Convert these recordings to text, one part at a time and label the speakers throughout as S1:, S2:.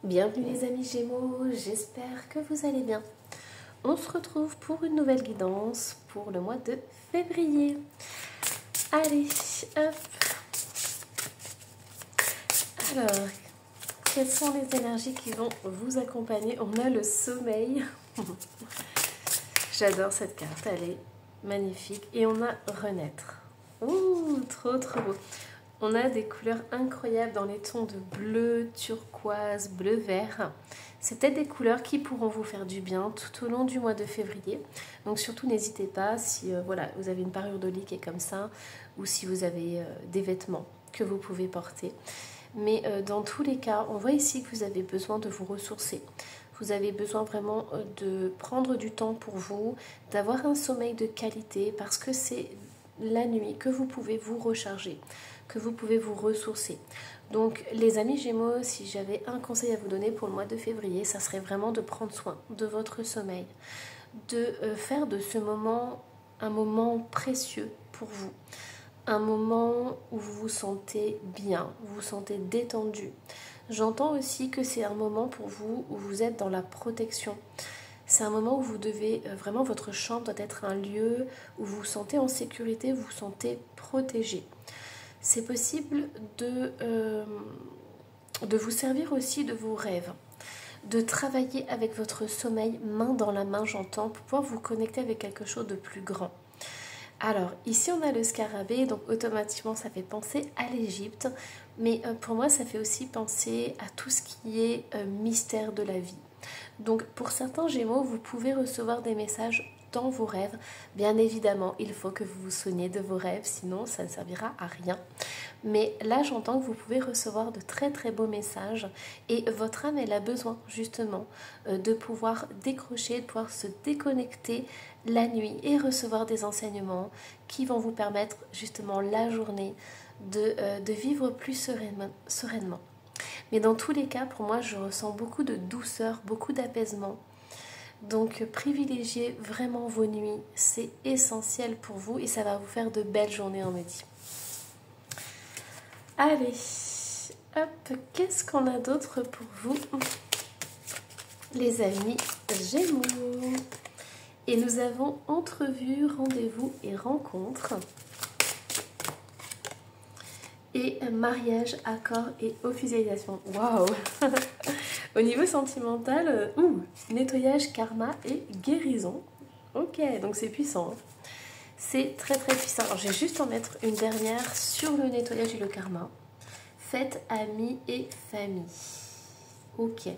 S1: Bienvenue les amis Gémeaux, j'espère que vous allez bien. On se retrouve pour une nouvelle guidance pour le mois de février. Allez, hop. Alors, quelles sont les énergies qui vont vous accompagner? On a le sommeil. J'adore cette carte, elle est magnifique. Et on a renaître. Ouh, trop beau. On a des couleurs incroyables dans les tons de bleu, turquoise, bleu vert. C'est peut-être des couleurs qui pourront vous faire du bien tout au long du mois de février. Donc surtout n'hésitez pas si voilà, vous avez une parure de lit qui est comme ça ou si vous avez des vêtements que vous pouvez porter. Mais dans tous les cas, on voit ici que vous avez besoin de vous ressourcer. Vous avez besoin vraiment de prendre du temps pour vous, d'avoir un sommeil de qualité parce que c'est la nuit que vous pouvez vous recharger, que vous pouvez vous ressourcer. Donc les amis Gémeaux, si j'avais un conseil à vous donner pour le mois de février, ça serait vraiment de prendre soin de votre sommeil, de faire de ce moment un moment précieux pour vous, un moment où vous vous sentez bien, vous vous sentez détendu. J'entends aussi que c'est un moment pour vous où vous êtes dans la protection. C'est un moment où vous devez, vraiment votre chambre doit être un lieu où vous vous sentez en sécurité, vous vous sentez protégé. C'est possible de vous servir aussi de vos rêves, de travailler avec votre sommeil main dans la main, j'entends, pour pouvoir vous connecter avec quelque chose de plus grand. Alors, ici on a le scarabée, donc automatiquement ça fait penser à l'Égypte, mais pour moi ça fait aussi penser à tout ce qui est mystère de la vie. Donc pour certains Gémeaux, vous pouvez recevoir des messages dans vos rêves. Bien évidemment, il faut que vous vous souveniez de vos rêves, sinon ça ne servira à rien. Mais là, j'entends que vous pouvez recevoir de très beaux messages et votre âme, elle a besoin justement de pouvoir décrocher, de pouvoir se déconnecter la nuit et recevoir des enseignements qui vont vous permettre justement la journée de vivre plus sereinement. Mais dans tous les cas, pour moi, je ressens beaucoup de douceur, beaucoup d'apaisement. Donc, privilégiez vraiment vos nuits. C'est essentiel pour vous et ça va vous faire de belles journées, on me dit. Allez, hop, qu'est-ce qu'on a d'autre pour vous, les amis Gémeaux? Et nous avons entrevue, rendez-vous et rencontre. Et mariage, accord et officialisation. Waouh! Au niveau sentimental, nettoyage, karma et guérison. Ok, donc c'est puissant. Hein. C'est très puissant. Alors, je vais juste en mettre une dernière sur le nettoyage et le karma. Fête, amis et famille. Ok.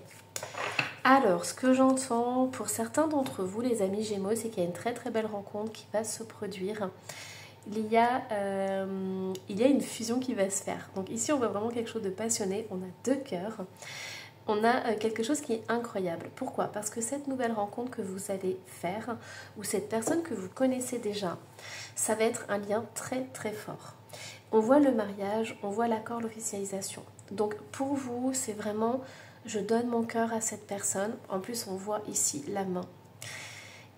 S1: Alors, ce que j'entends pour certains d'entre vous, les amis Gémeaux, c'est qu'il y a une très belle rencontre qui va se produire. Il y a une fusion qui va se faire. Donc ici, on voit vraiment quelque chose de passionné. On a deux cœurs. On a quelque chose qui est incroyable. Pourquoi? Parce que cette nouvelle rencontre que vous allez faire, ou cette personne que vous connaissez déjà, ça va être un lien très fort. On voit le mariage, on voit l'accord, l'officialisation. Donc pour vous, c'est vraiment, je donne mon cœur à cette personne. En plus, on voit ici la main.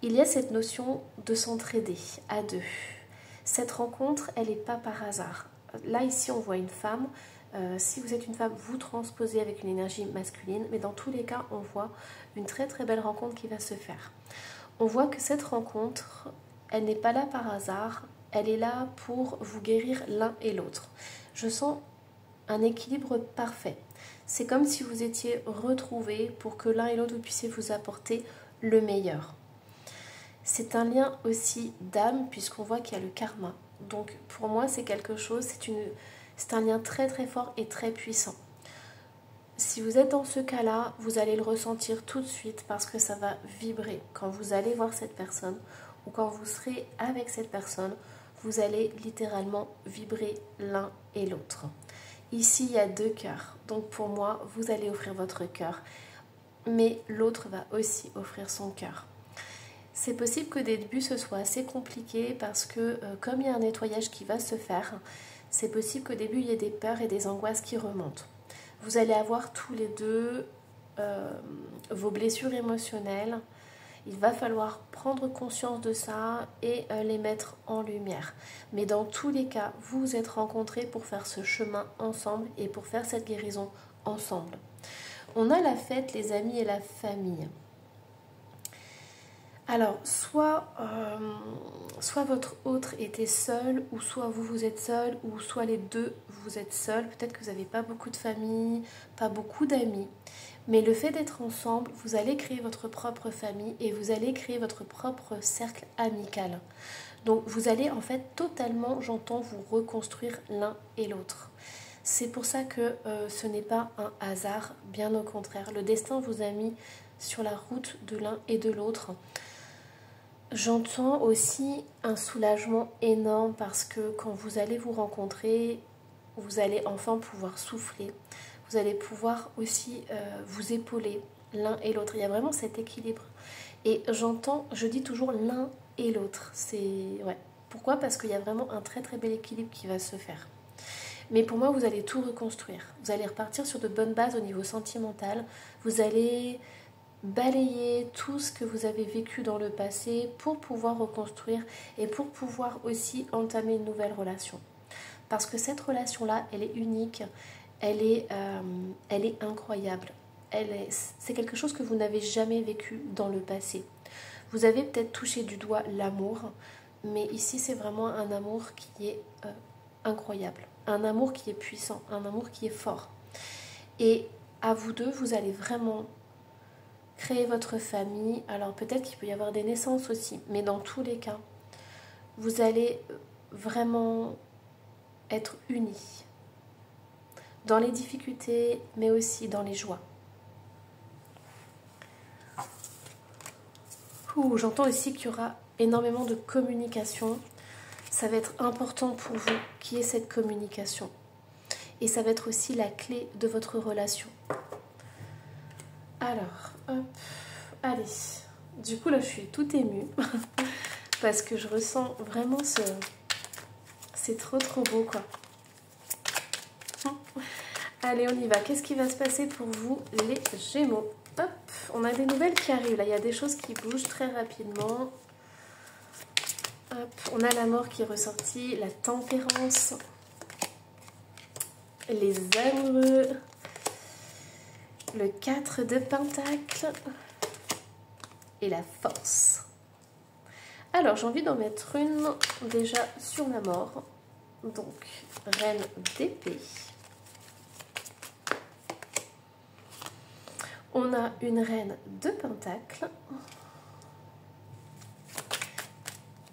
S1: Il y a cette notion de s'entraider à deux. Cette rencontre, elle n'est pas par hasard. Là, ici, on voit une femme. Si vous êtes une femme, vous transposez avec une énergie masculine. Mais dans tous les cas, on voit une très belle rencontre qui va se faire. On voit que cette rencontre, elle n'est pas là par hasard. Elle est là pour vous guérir l'un et l'autre. Je sens un équilibre parfait. C'est comme si vous étiez retrouvés pour que l'un et l'autre, vous puissiez vous apporter le meilleur. C'est un lien aussi d'âme puisqu'on voit qu'il y a le karma. Donc pour moi c'est quelque chose, c'est un lien très fort et très puissant. Si vous êtes dans ce cas-là, vous allez le ressentir tout de suite parce que ça va vibrer. Quand vous allez voir cette personne ou quand vous serez avec cette personne, vous allez littéralement vibrer l'un et l'autre. Ici il y a deux cœurs. Donc pour moi, vous allez offrir votre cœur. Mais l'autre va aussi offrir son cœur. C'est possible que des débuts ce soit assez compliqué parce que comme il y a un nettoyage qui va se faire, c'est possible qu'au début il y ait des peurs et des angoisses qui remontent. Vous allez avoir tous les deux vos blessures émotionnelles. Il va falloir prendre conscience de ça et les mettre en lumière. Mais dans tous les cas, vous vous êtes rencontrés pour faire ce chemin ensemble et pour faire cette guérison ensemble. On a la fête, les amis et la famille. Alors, soit votre autre était seul, ou soit vous êtes seul, ou soit les deux vous êtes seul. Peut-être que vous n'avez pas beaucoup de famille, pas beaucoup d'amis. Mais le fait d'être ensemble, vous allez créer votre propre famille et vous allez créer votre propre cercle amical. Donc vous allez en fait totalement, j'entends, vous reconstruire l'un et l'autre. C'est pour ça que ce n'est pas un hasard, bien au contraire. Le destin vous a mis sur la route de l'un et de l'autre. J'entends aussi un soulagement énorme parce que quand vous allez vous rencontrer, vous allez enfin pouvoir souffler. Vous allez pouvoir aussi vous épauler l'un et l'autre. Il y a vraiment cet équilibre. Et j'entends, je dis toujours l'un et l'autre. C'est ouais. Pourquoi? Parce qu'il y a vraiment un très très bel équilibre qui va se faire. Mais pour moi, vous allez tout reconstruire. Vous allez repartir sur de bonnes bases au niveau sentimental. Vous allez balayer tout ce que vous avez vécu dans le passé pour pouvoir reconstruire et pour pouvoir aussi entamer une nouvelle relation. Parce que cette relation-là, elle est unique, elle est incroyable. C'est quelque chose que vous n'avez jamais vécu dans le passé. Vous avez peut-être touché du doigt l'amour, mais ici c'est vraiment un amour qui est incroyable. Un amour qui est puissant, un amour qui est fort. Et à vous deux, vous allez vraiment créer votre famille. Alors peut-être qu'il peut y avoir des naissances aussi, mais dans tous les cas, vous allez vraiment être unis. Dans les difficultés, mais aussi dans les joies. J'entends aussi qu'il y aura énormément de communication. Ça va être important pour vous qu'il y ait cette communication. Et ça va être aussi la clé de votre relation. Alors, hop, allez. Du coup, là, je suis toute émue. Parce que je ressens vraiment ce... C'est trop trop beau, quoi. Allez, on y va. Qu'est-ce qui va se passer pour vous, les Gémeaux? Hop, on a des nouvelles qui arrivent. Là, il y a des choses qui bougent très rapidement. Hop, on a la mort qui est ressortie, la tempérance, les amoureux, le 4 de pentacles et la force. Alors, j'ai envie d'en mettre une déjà sur la mort. Donc, reine d'épée. On a une reine de pentacle.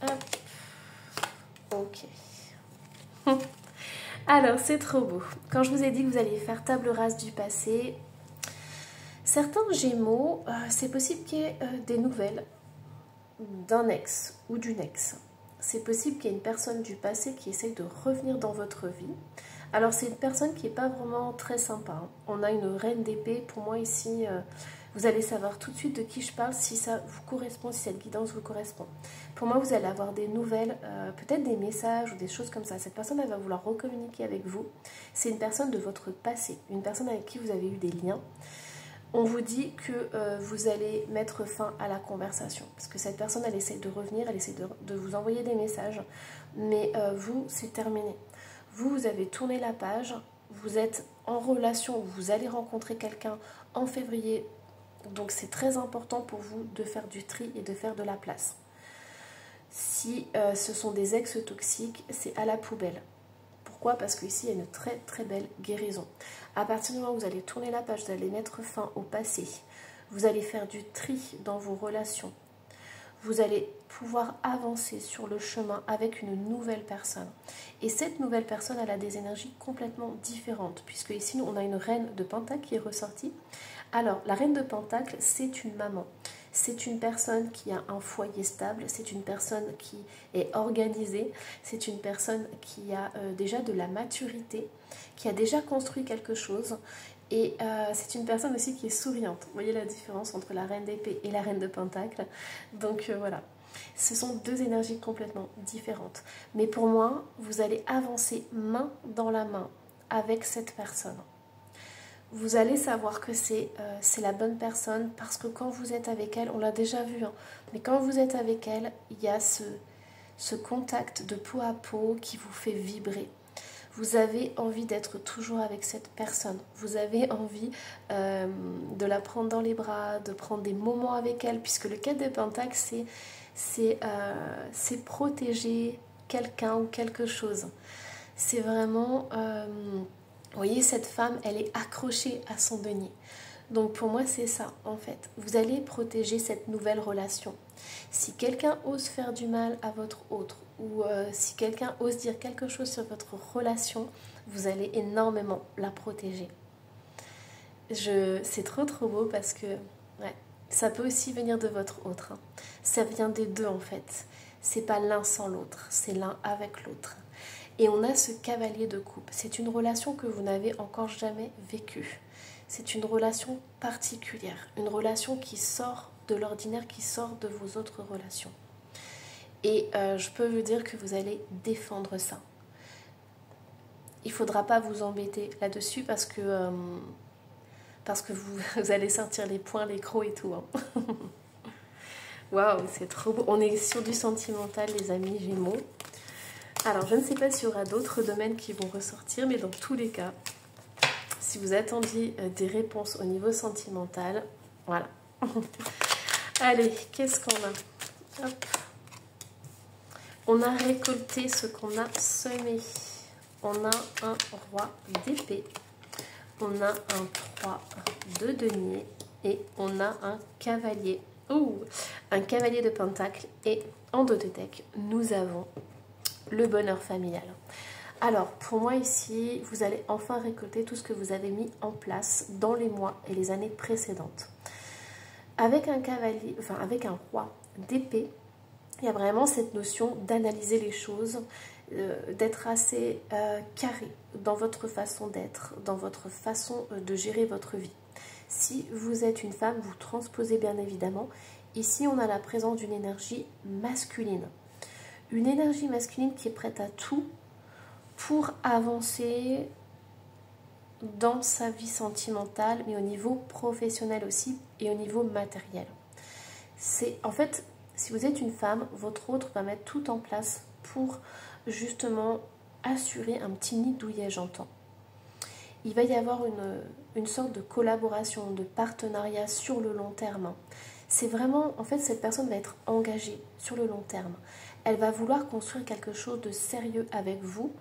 S1: Hop. Ok. Alors, c'est trop beau. Quand je vous ai dit que vous alliez faire table rase du passé, certains Gémeaux, c'est possible qu'il y ait des nouvelles d'un ex ou d'une ex. C'est possible qu'il y ait une personne du passé qui essaye de revenir dans votre vie. Alors c'est une personne qui n'est pas vraiment très sympa. Hein. On a une reine d'épée. Pour moi ici, vous allez savoir tout de suite de qui je parle, si ça vous correspond, si cette guidance vous correspond. Pour moi, vous allez avoir des nouvelles, peut-être des messages ou des choses comme ça. Cette personne, elle va vouloir recommuniquer avec vous. C'est une personne de votre passé, une personne avec qui vous avez eu des liens. On vous dit que vous allez mettre fin à la conversation. Parce que cette personne, elle essaie de revenir, elle essaie de vous envoyer des messages. Mais vous, c'est terminé. Vous avez tourné la page, vous êtes en relation, vous allez rencontrer quelqu'un en février. Donc c'est très important pour vous de faire du tri et de faire de la place. Si ce sont des ex toxiques, c'est à la poubelle. Pourquoi? Parce qu'ici, il y a une très très belle guérison. À partir du moment où vous allez tourner la page, vous allez mettre fin au passé. Vous allez faire du tri dans vos relations. Vous allez pouvoir avancer sur le chemin avec une nouvelle personne. Et cette nouvelle personne, elle a des énergies complètement différentes. Puisque ici, on a une reine de Pentacle qui est ressortie. Alors, la reine de Pentacle, c'est une maman. C'est une personne qui a un foyer stable. C'est une personne qui est organisée. C'est une personne qui a déjà de la maturité, qui a déjà construit quelque chose. Et c'est une personne aussi qui est souriante. Vous voyez la différence entre la reine d'épée et la reine de pentacle. Donc voilà, ce sont deux énergies complètement différentes. Mais pour moi, vous allez avancer main dans la main avec cette personne. Vous allez savoir que c'est la bonne personne parce que quand vous êtes avec elle, on l'a déjà vu, hein, mais quand vous êtes avec elle, il y a ce contact de peau à peau qui vous fait vibrer. Vous avez envie d'être toujours avec cette personne. Vous avez envie de la prendre dans les bras, de prendre des moments avec elle, puisque le 4 de Pentacle, c'est protéger quelqu'un ou quelque chose. C'est vraiment... vous voyez, cette femme, elle est accrochée à son denier. Donc pour moi, c'est ça, en fait. Vous allez protéger cette nouvelle relation. Si quelqu'un ose faire du mal à votre autre, ou si quelqu'un ose dire quelque chose sur votre relation, vous allez énormément la protéger. C'est trop beau parce que ouais, ça peut aussi venir de votre autre. Hein. Ça vient des deux, en fait. C'est pas l'un sans l'autre, c'est l'un avec l'autre. Et on a ce cavalier de coupe. C'est une relation que vous n'avez encore jamais vécue. C'est une relation particulière, une relation qui sort de l'ordinaire, qui sort de vos autres relations. Et je peux vous dire que vous allez défendre ça. Il ne faudra pas vous embêter là-dessus parce que vous allez sortir les poings, les crocs et tout. Hein. Waouh, c'est trop beau. On est sur du sentimental, les amis Gémeaux. Alors, je ne sais pas s'il y aura d'autres domaines qui vont ressortir, mais dans tous les cas, si vous attendiez des réponses au niveau sentimental, voilà. Allez, qu'est-ce qu'on a? Hop. On a récolté ce qu'on a semé. On a un roi d'épée. On a un 3 de denier. Et on a un cavalier. Ouh, un cavalier de pentacle. Et en dos de deck, nous avons le bonheur familial. Alors, pour moi ici, vous allez enfin récolter tout ce que vous avez mis en place dans les mois et les années précédentes. Avec un cavalier, enfin avec un roi d'épée, il y a vraiment cette notion d'analyser les choses, d'être assez carré dans votre façon d'être, dans votre façon de gérer votre vie. Si vous êtes une femme, vous transposez bien évidemment. Ici, on a la présence d'une énergie masculine. Une énergie masculine qui est prête à tout pour avancer dans sa vie sentimentale, mais au niveau professionnel aussi et au niveau matériel. C'est en fait, si vous êtes une femme, votre autre va mettre tout en place pour justement assurer un petit nid douillet, j'entends. Il va y avoir une sorte de collaboration, de partenariat sur le long terme. C'est vraiment, en fait, cette personne va être engagée sur le long terme. Elle va vouloir construire quelque chose de sérieux avec vous.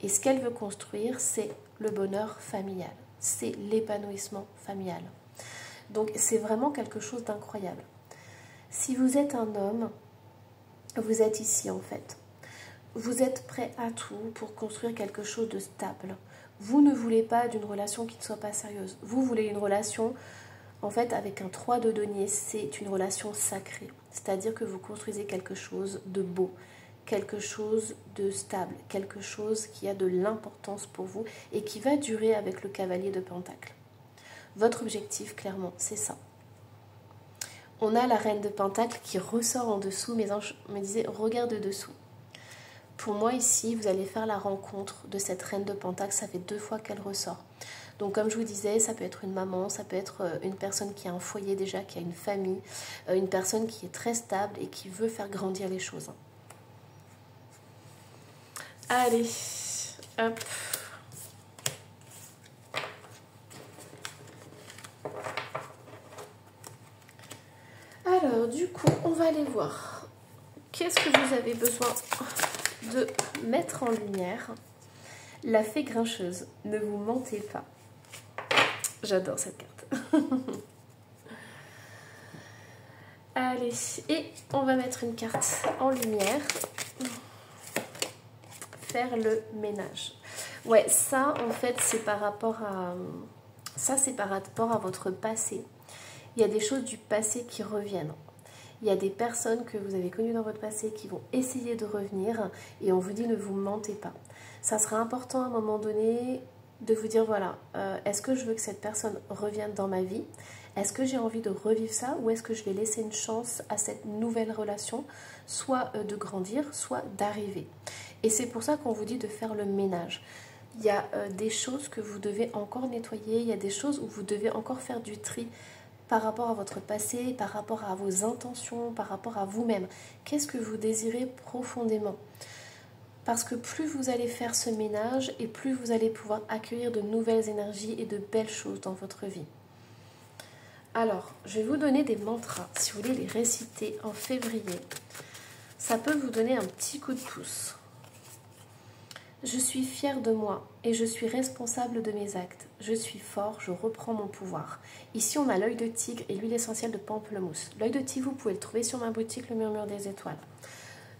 S1: Et ce qu'elle veut construire, c'est le bonheur familial. C'est l'épanouissement familial. Donc, c'est vraiment quelque chose d'incroyable. Si vous êtes un homme, vous êtes ici, en fait. Vous êtes prêt à tout pour construire quelque chose de stable. Vous ne voulez pas d'une relation qui ne soit pas sérieuse. Vous voulez une relation, en fait, avec un 3 de denier, c'est une relation sacrée. C'est-à-dire que vous construisez quelque chose de beau, quelque chose de stable, quelque chose qui a de l'importance pour vous et qui va durer avec le cavalier de Pentacle. Votre objectif, clairement, c'est ça. On a la reine de Pentacle qui ressort en dessous. Mes anges me disaient, regarde dessous. Pour moi, ici, vous allez faire la rencontre de cette reine de Pentacle. Ça fait 2 fois qu'elle ressort. Donc, comme je vous disais, ça peut être une maman, ça peut être une personne qui a un foyer déjà, qui a une famille, une personne qui est très stable et qui veut faire grandir les choses. Allez, hop. Alors, du coup, on va aller voir. Qu'est-ce que vous avez besoin de mettre en lumière? La fée grincheuse, ne vous mentez pas. J'adore cette carte. Allez, et on va mettre une carte en lumière. Faire le ménage. Ouais, ça, en fait, c'est par rapport à... Ça, c'est par rapport à votre passé. Il y a des choses du passé qui reviennent. Il y a des personnes que vous avez connues dans votre passé qui vont essayer de revenir et on vous dit ne vous mentez pas. Ça sera important à un moment donné de vous dire voilà, est-ce que je veux que cette personne revienne dans ma vie? Est-ce que j'ai envie de revivre ça ou est-ce que je vais laisser une chance à cette nouvelle relation, soit de grandir, soit d'arriver? Et c'est pour ça qu'on vous dit de faire le ménage. Il y a des choses que vous devez encore nettoyer, il y a des choses où vous devez encore faire du tri par rapport à votre passé, par rapport à vos intentions, par rapport à vous-même. Qu'est-ce que vous désirez profondément? Parce que plus vous allez faire ce ménage et plus vous allez pouvoir accueillir de nouvelles énergies et de belles choses dans votre vie. Alors, je vais vous donner des mantras. Si vous voulez les réciter en février, ça peut vous donner un petit coup de pouce. Je suis fière de moi et je suis responsable de mes actes. Je suis fort, je reprends mon pouvoir. Ici, on a l'œil de tigre et l'huile essentielle de pamplemousse. L'œil de tigre, vous pouvez le trouver sur ma boutique, le murmure des étoiles.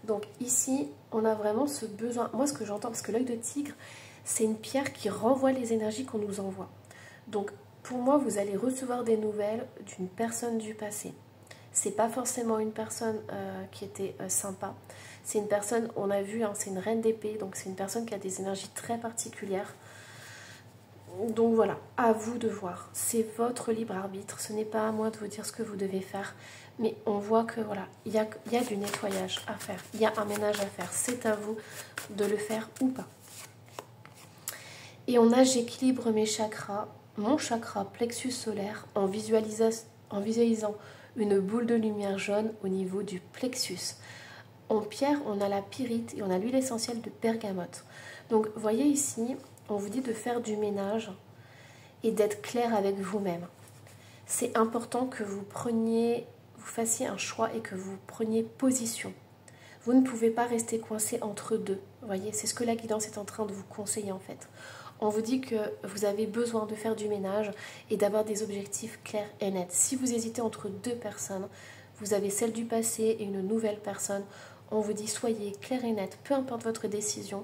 S1: Donc ici, on a vraiment ce besoin. Moi, ce que j'entends, parce que l'œil de tigre, c'est une pierre qui renvoie les énergies qu'on nous envoie. Donc, pour moi, vous allez recevoir des nouvelles d'une personne du passé. C'est pas forcément une personne qui était sympa. C'est une personne, on a vu, hein, c'est une reine d'épée, donc c'est une personne qui a des énergies très particulières. Donc voilà, à vous de voir. C'est votre libre arbitre, ce n'est pas à moi de vous dire ce que vous devez faire. Mais on voit que voilà, il y a du nettoyage à faire, il y a un ménage à faire. C'est à vous de le faire ou pas. Et on a j'équilibre mes chakras, mon chakra plexus solaire en visualisant une boule de lumière jaune au niveau du plexus. En pierre, on a la pyrite et on a l'huile essentielle de bergamote. Donc, voyez ici, on vous dit de faire du ménage et d'être clair avec vous-même. C'est important que vous fassiez un choix et que vous preniez position. Vous ne pouvez pas rester coincé entre deux. Voyez, c'est ce que la guidance est en train de vous conseiller en fait. On vous dit que vous avez besoin de faire du ménage et d'avoir des objectifs clairs et nets. Si vous hésitez entre deux personnes, vous avez celle du passé et une nouvelle personne, on vous dit soyez clair et net, peu importe votre décision,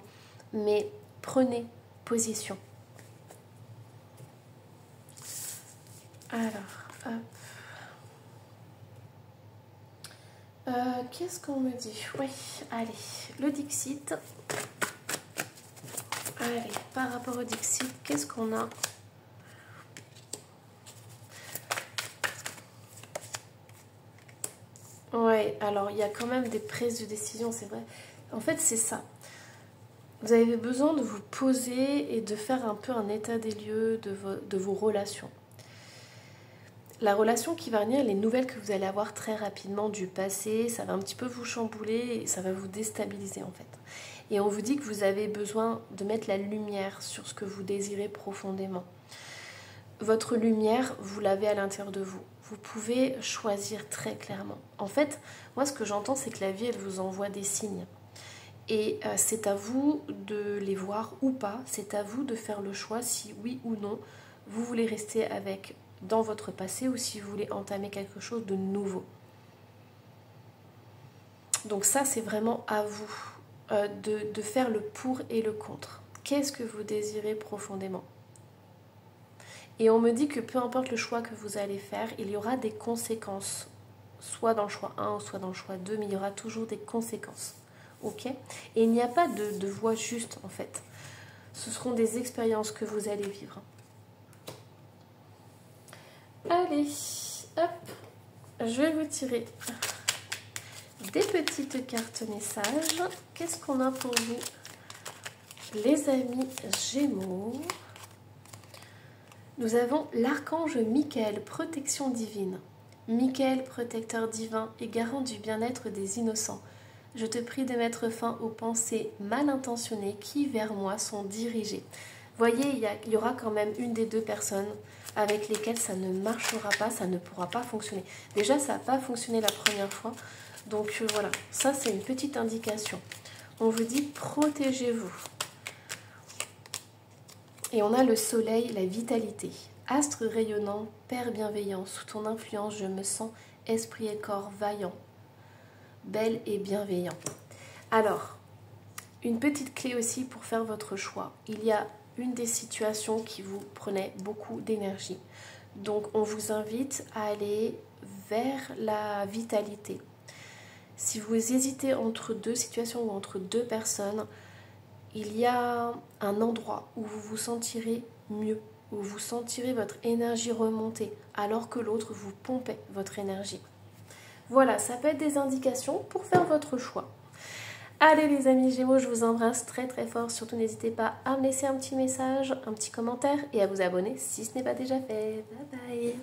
S1: mais prenez position. Alors, hop. Qu'est-ce qu'on me dit? Oui, allez, le Dixit. Allez, par rapport au Dixit, qu'est-ce qu'on a? Ouais, alors il y a quand même des prises de décision, c'est vrai. En fait, c'est ça. Vous avez besoin de vous poser et de faire un peu un état des lieux de vos relations. La relation qui va venir, les nouvelles que vous allez avoir très rapidement du passé, ça va un petit peu vous chambouler et ça va vous déstabiliser en fait. Et on vous dit que vous avez besoin de mettre la lumière sur ce que vous désirez profondément. Votre lumière, vous l'avez à l'intérieur de vous. Vous pouvez choisir très clairement. En fait, moi ce que j'entends, c'est que la vie, elle vous envoie des signes. Et c'est à vous de les voir ou pas. C'est à vous de faire le choix si oui ou non vous voulez rester avec dans votre passé ou si vous voulez entamer quelque chose de nouveau. Donc ça, c'est vraiment à vous de faire le pour et le contre. Qu'est-ce que vous désirez profondément? Et on me dit que peu importe le choix que vous allez faire, il y aura des conséquences. Soit dans le choix 1, soit dans le choix 2, mais il y aura toujours des conséquences. Ok? Et il n'y a pas de voie juste en fait. Ce seront des expériences que vous allez vivre. Allez, hop, je vais vous tirer des petites cartes messages. Qu'est-ce qu'on a pour vous, les amis Gémeaux? Nous avons l'archange Michael, protection divine. Michael, protecteur divin et garant du bien-être des innocents. Je te prie de mettre fin aux pensées mal intentionnées qui, vers moi, sont dirigées. Voyez, il y aura quand même une des deux personnes avec lesquelles ça ne marchera pas, ça ne pourra pas fonctionner. Déjà, ça n'a pas fonctionné la première fois. Donc voilà, ça c'est une petite indication. On vous dit protégez-vous. Et on a le soleil, la vitalité. Astre rayonnant, Père bienveillant, sous ton influence je me sens esprit et corps vaillant, belle et bienveillant. Alors, une petite clé aussi pour faire votre choix. Il y a une des situations qui vous prenait beaucoup d'énergie. Donc on vous invite à aller vers la vitalité. Si vous hésitez entre deux situations ou entre deux personnes, il y a un endroit où vous vous sentirez mieux, où vous sentirez votre énergie remonter, alors que l'autre vous pompait votre énergie. Voilà, ça peut être des indications pour faire votre choix. Allez les amis Gémeaux, je vous embrasse très très fort. Surtout n'hésitez pas à me laisser un petit message, un petit commentaire et à vous abonner si ce n'est pas déjà fait. Bye bye.